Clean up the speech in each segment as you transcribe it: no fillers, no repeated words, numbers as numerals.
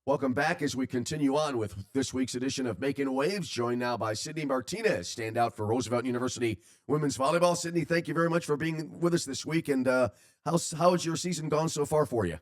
Welcome back as we continue on with this week's edition of Making Waves, joined now by Cydney Martinez, standout for Roosevelt University women's volleyball. Cydney, thank you very much for being with us this week. And how has your season gone so far for you?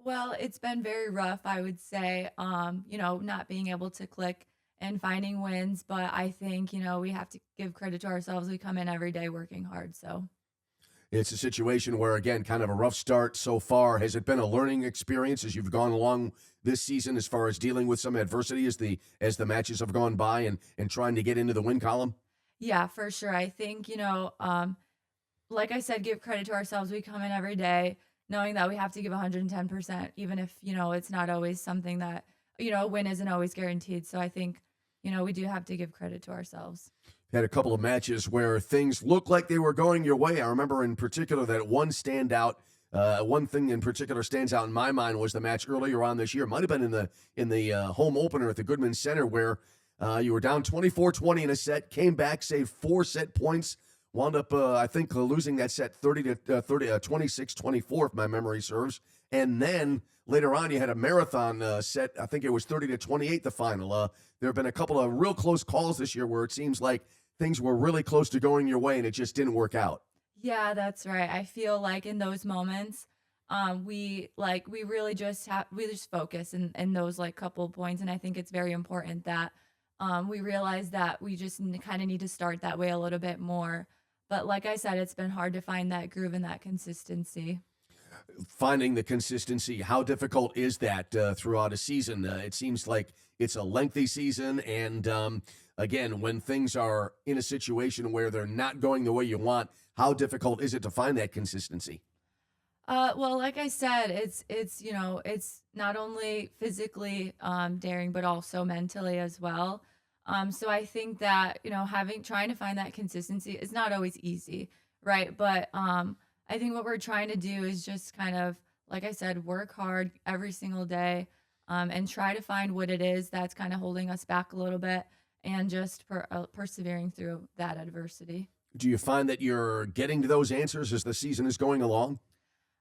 Well, it's been very rough, I would say, not being able to click and finding wins, but I think, we have to give credit to ourselves. We come in every day working hard, so. It's a situation where, again, kind of a rough start so far. Has it been a learning experience as you've gone along this season as far as dealing with some adversity as the matches have gone by and trying to get into the win column? Yeah, for sure. I think, like I said, give credit to ourselves. We come in every day knowing that we have to give 110%, even if, it's not always something that, a win isn't always guaranteed. So I think, we do have to give credit to ourselves. Had a couple of matches where things looked like they were going your way. I remember in particular that one thing in particular stands out in my mind was the match earlier on this year. It might have been in the home opener at the Goodman Center where you were down 24-20 in a set, came back, saved 4 set points, wound up I think losing that set 26-24 if my memory serves, and then later on you had a marathon set. I think it was 30-28 the final. There have been a couple of real close calls this year where it seems like things were really close to going your way and it just didn't work out. Yeah, that's right. I feel like in those moments, we really just focus in those like couple points, and I think it's very important that we realize that we just kind of need to start that way a little bit more. But like I said, it's been hard to find that groove and that consistency. Finding the consistency, how difficult is that throughout a season? It seems like it's a lengthy season, and again, when things are in a situation where they're not going the way you want, how difficult is it to find that consistency? Well, like I said, it's not only physically daring, but also mentally as well. So I think that having trying to find that consistency is not always easy, right? But I think what we're trying to do is just kind of, like I said, work hard every single day, and try to find what it is that's kind of holding us back a little bit, and just persevering through that adversity. Do you find that you're getting to those answers as the season is going along?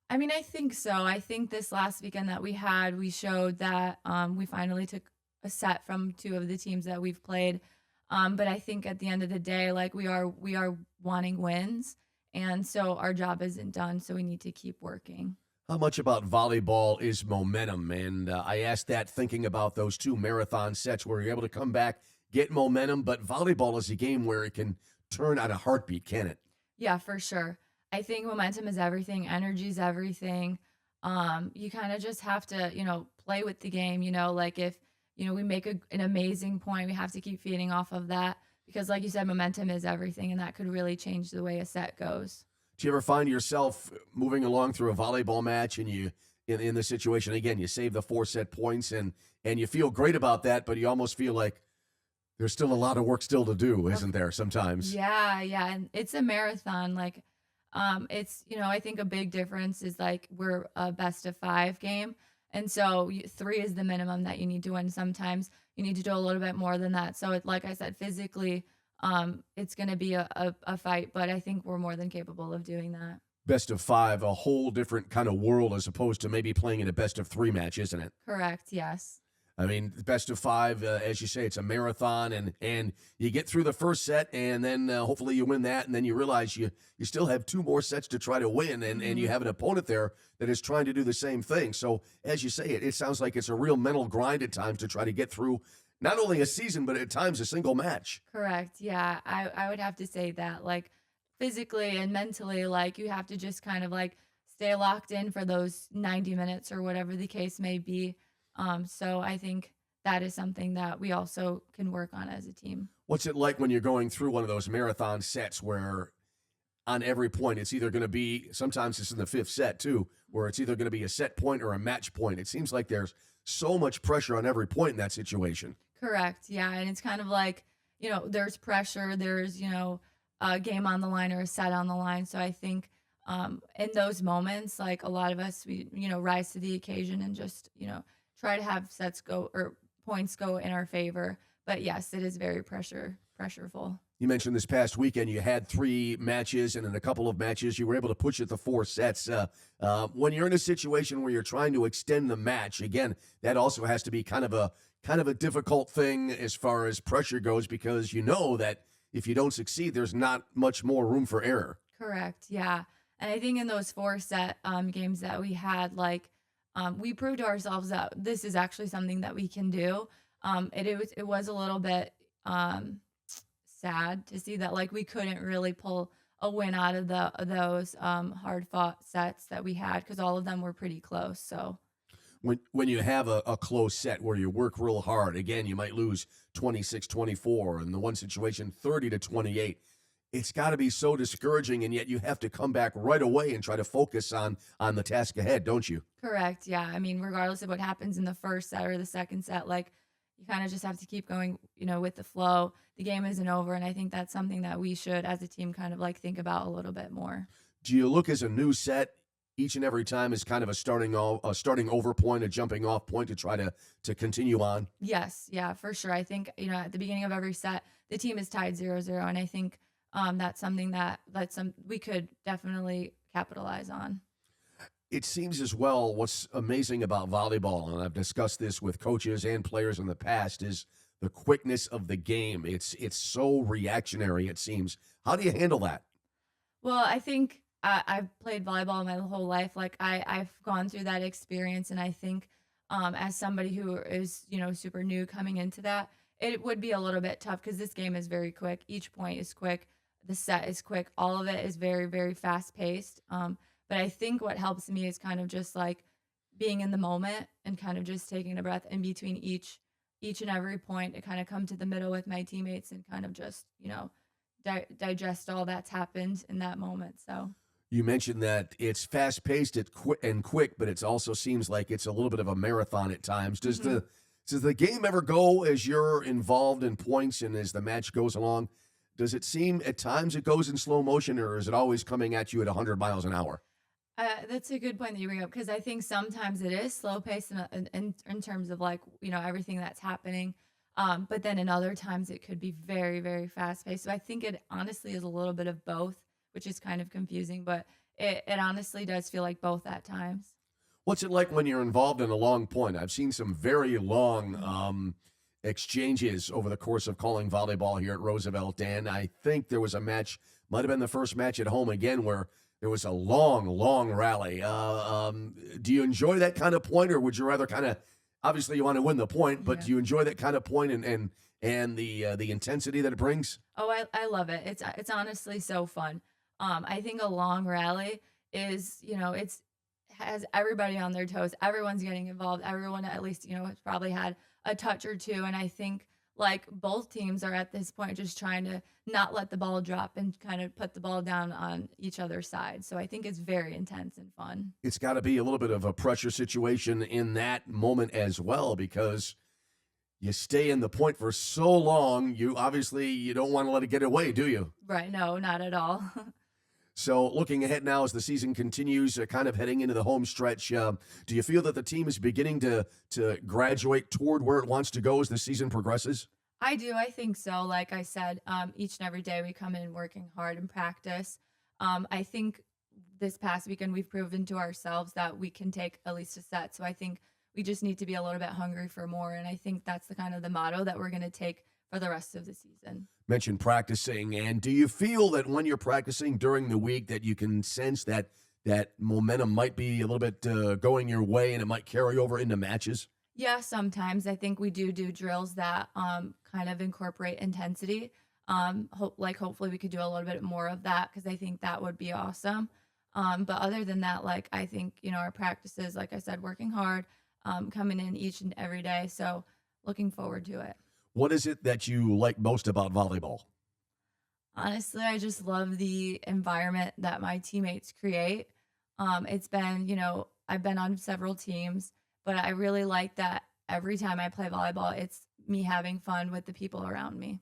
I mean, I think so. I think this last weekend that we had, we showed that we finally took a set from two of the teams that we've played. But I think at the end of the day, like we are wanting wins, and so our job isn't done. So we need to keep working. How much about volleyball is momentum? And I asked that thinking about those two marathon sets where you're able to come back, get momentum, but volleyball is a game where it can turn on a heartbeat, can it? Yeah, for sure. I think momentum is everything. Energy is everything. You kind of just have to, play with the game. Like if we make an amazing point, we have to keep feeding off of that because, like you said, momentum is everything, and that could really change the way a set goes. Do you ever find yourself moving along through a volleyball match and in the situation again, you save the 4 set points and you feel great about that, but you almost feel like there's still a lot of work still to do, Of isn't there, sometimes? Yeah, yeah, and it's a marathon. Like, I think a big difference is like we're a best of five game, and so three is the minimum that you need to win. Sometimes you need to do a little bit more than that. So, like I said, physically, it's going to be a fight, but I think we're more than capable of doing that. Best of five, a whole different kind of world as opposed to maybe playing in a best of three match, isn't it? Correct. Yes. I mean, best of five, as you say, it's a marathon, and you get through the first set, and then hopefully you win that, and then you realize you still have 2 more sets to try to win, and you hmm have an opponent there that is trying to do the same thing. So, as you say, it sounds like it's a real mental grind at times to try to get through not only a season, but at times a single match. Correct. Yeah. I would have to say that, like, physically and mentally, like, you have to just kind of like stay locked in for those 90 minutes or whatever the case may be. So I think that is something that we also can work on as a team. What's it like when you're going through one of those marathon sets where on every point it's either going to be, sometimes it's in the fifth set too, where it's either going to be a set point or a match point? It seems like there's so much pressure on every point in that situation. Correct. Yeah. And it's kind of like, there's pressure, there's, a game on the line or a set on the line. So I think in those moments, like a lot of us, we, rise to the occasion and just, try to have sets go or points go in our favor. But yes, it is very pressureful. You mentioned this past weekend you had 3 matches, and in a couple of matches you were able to push it to 4 sets. When you're in a situation where you're trying to extend the match, again, that also has to be kind of a difficult thing as far as pressure goes, because you know that if you don't succeed, there's not much more room for error. Correct. Yeah. And I think in those 4 set games that we had, like, we proved to ourselves that this is actually something that we can do. It was a little bit sad to see that, like, we couldn't really pull a win out of those hard fought sets that we had, because all of them were pretty close. So When you have a close set where you work real hard, again, you might lose 26-24, in the one situation 30-28. It's got to be so discouraging, and yet you have to come back right away and try to focus on the task ahead, don't you? correct. Yeah. I mean, regardless of what happens in the first set or the second set, like, you kind of just have to keep going, with the flow. The game isn't over. And I think that's something that we should, as a team, kind of like think about a little bit more. Do you look as a new set each and every time as kind of a starting over point, a jumping off point to try to continue on? Yes. Yeah, for sure. I think, at the beginning of every set, the team is tied 0-0. And I think that's something that's we could definitely capitalize on. It seems as well, what's amazing about volleyball, and I've discussed this with coaches and players in the past, is the quickness of the game. It's so reactionary, it seems. How do you handle that? Well, I think I've played volleyball my whole life. Like, I've gone through that experience, and I think as somebody who is super new coming into that, it would be a little bit tough because this game is very quick. Each point is quick. The set is quick. All of it is very, very fast paced. But I think what helps me is kind of just like being in the moment and kind of just taking a breath in between each and every point to kind of come to the middle with my teammates and kind of just digest all that's happened in that moment. So You mentioned that it's fast paced, it's quick, but it also seems like it's a little bit of a marathon at times. Does mhm. the game ever go as you're involved in points and as the match goes along? Does it seem at times it goes in slow motion, or is it always coming at you at 100 miles an hour? That's a good point that you bring up because I think sometimes it is slow paced in terms of like everything that's happening, but then in other times it could be very very fast paced. So I think it honestly is a little bit of both, which is kind of confusing, but it honestly does feel like both at times. What's it like when you're involved in a long point? I've seen some very long exchanges over the course of calling volleyball here at Roosevelt, and I think there was a match, might have been the first match at home again, where there was a long, long rally. Do you enjoy that kind of point, or would you rather kind of, obviously you want to win the point, but Yeah. do you enjoy that kind of point and the intensity that it brings? Oh, I love it. It's honestly so fun. I think a long rally is, it's has everybody on their toes. Everyone's getting involved. Everyone at least, has probably had a touch or two. And I think like both teams are at this point just trying to not let the ball drop and kind of put the ball down on each other's side. So I think it's very intense and fun. It's got to be a little bit of a pressure situation in that moment as well, because you stay in the point for so long. You don't want to let it get away, do you? Right. No, not at all. So looking ahead now as the season continues, kind of heading into the home stretch, do you feel that the team is beginning to graduate toward where it wants to go as the season progresses? I do. I think so. Like I said, each and every day we come in working hard in practice. I think this past weekend we've proven to ourselves that we can take at least a set. So I think we just need to be a little bit hungry for more. And I think that's the kind of the motto that we're going to take for the rest of the season. Mentioned practicing, and do you feel that when you're practicing during the week that you can sense that momentum might be a little bit going your way and it might carry over into matches? Yeah, sometimes I think we do drills that kind of incorporate intensity. Hopefully we could do a little bit more of that because I think that would be awesome. But other than that, like I think our practices, like I said, working hard, coming in each and every day. So looking forward to it. What is it that you like most about volleyball? Honestly, I just love the environment that my teammates create. It's been, I've been on several teams, but I really like that every time I play volleyball, it's me having fun with the people around me.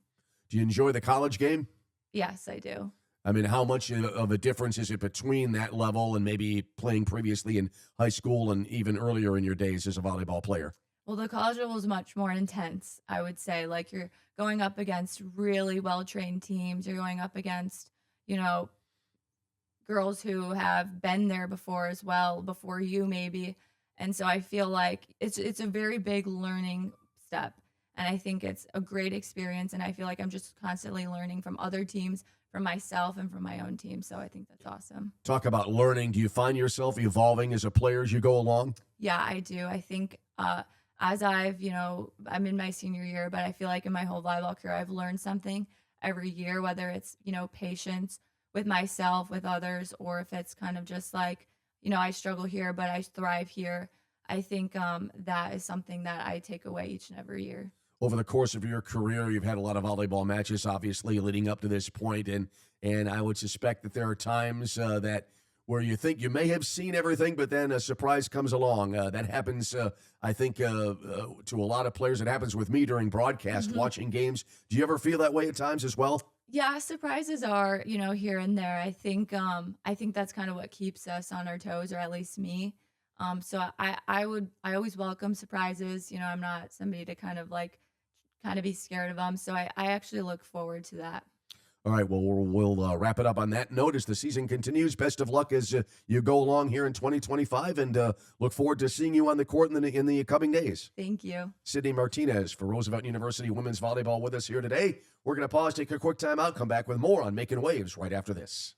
Do you enjoy the college game? Yes, I do. I mean, how much of a difference is it between that level and maybe playing previously in high school and even earlier in your days as a volleyball player? Well, the college level is much more intense, I would say. Like you're going up against really well-trained teams. You're going up against, you know, girls who have been there before as well, before you maybe. And so I feel like it's a very big learning step. And I think it's a great experience. And I feel like I'm just constantly learning from other teams, from myself, and from my own team. So I think that's awesome. Talk about learning. Do you find yourself evolving as a player as you go along? Yeah, I do. I think as I've, I'm in my senior year, but I feel like in my whole volleyball career, I've learned something every year, whether it's, patience with myself, with others, or if it's kind of just like, I struggle here, but I thrive here. I think that is something that I take away each and every year. Over the course of your career, you've had a lot of volleyball matches, obviously, leading up to this point, and I would suspect that there are times that where you think you may have seen everything, but then a surprise comes along. That happens, I think, to a lot of players. It happens with me during broadcast, watching games. Do you ever feel that way at times as well? Yeah, surprises are, here and there. I think that's kind of what keeps us on our toes, or at least me. So I always welcome surprises. I'm not somebody to kind of be scared of them. So I actually look forward to that. All right, well, we'll wrap it up on that note as the season continues. Best of luck as you go along here in 2025, and look forward to seeing you on the court in the coming days. Thank you. Cydney Martinez for Roosevelt University Women's Volleyball with us here today. We're going to pause, take a quick time out, come back with more on Making Waves right after this.